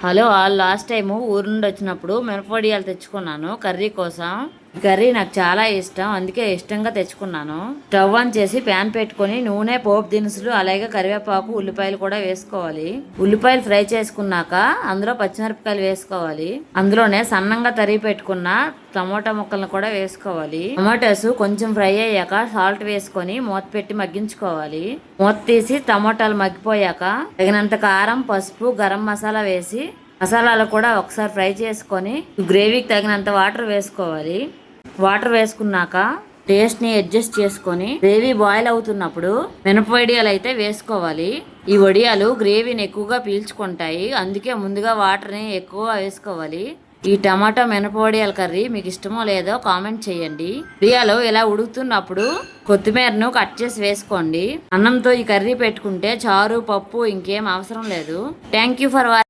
Hello all last time ఊరు నుండి వచ్చినప్పుడు మిరపొడియాలు తెచ్చుకున్నాను కర్రీ కోసం. ఈ కర్రీ నాకు చాలా ఇష్టం, అందుకే ఇష్టంగా తెచ్చుకున్నాను. స్టవ్ ఆన్ చేసి ప్యాన్ పెట్టుకొని నూనె, పోపు దినుసులు, అలాగే కరివేపాకు, ఉల్లిపాయలు కూడా వేసుకోవాలి. ఉల్లిపాయలు ఫ్రై చేసుకున్నాక అందులో పచ్చిమిరపకాయలు వేసుకోవాలి. అందులోనే సన్నంగా తరిగి పెట్టుకున్న టమోటా ముక్కలను కూడా వేసుకోవాలి. టమాటాస్ కొంచెం ఫ్రై అయ్యాక సాల్ట్ వేసుకొని మూత పెట్టి మగ్గించుకోవాలి. మూత తీసి టమోటాలు మగ్గిపోయాక తగినంత కారం, పసుపు, గరం మసాలా వేసి మసాలాలు కూడా ఒకసారి ఫ్రై చేసుకొని గ్రేవీకి తగినంత వాటర్ వేసుకోవాలి. వాటర్ వేసుకున్నాక టేస్ట్ని అడ్జస్ట్ చేసుకొని గ్రేవీ బాయిల్ అవుతున్నప్పుడు మినప వడియాలు అయితే వేసుకోవాలి. ఈ వడియాలు గ్రేవీని ఎక్కువగా పీల్చుకుంటాయి, అందుకే ముందుగా వాటర్ని ఎక్కువ వేసుకోవాలి. ఈ టమాటా మినప వడియాల కర్రీ మీకు ఇష్టమో లేదో కామెంట్ చేయండి. వడియాలు ఇలా ఉడుకుతున్నప్పుడు కొత్తిమీరను కట్ చేసి వేసుకోండి. అన్నంతో ఈ కర్రీ పెట్టుకుంటే చారు, పప్పు ఇంకేం అవసరం లేదు. Thank you for watching.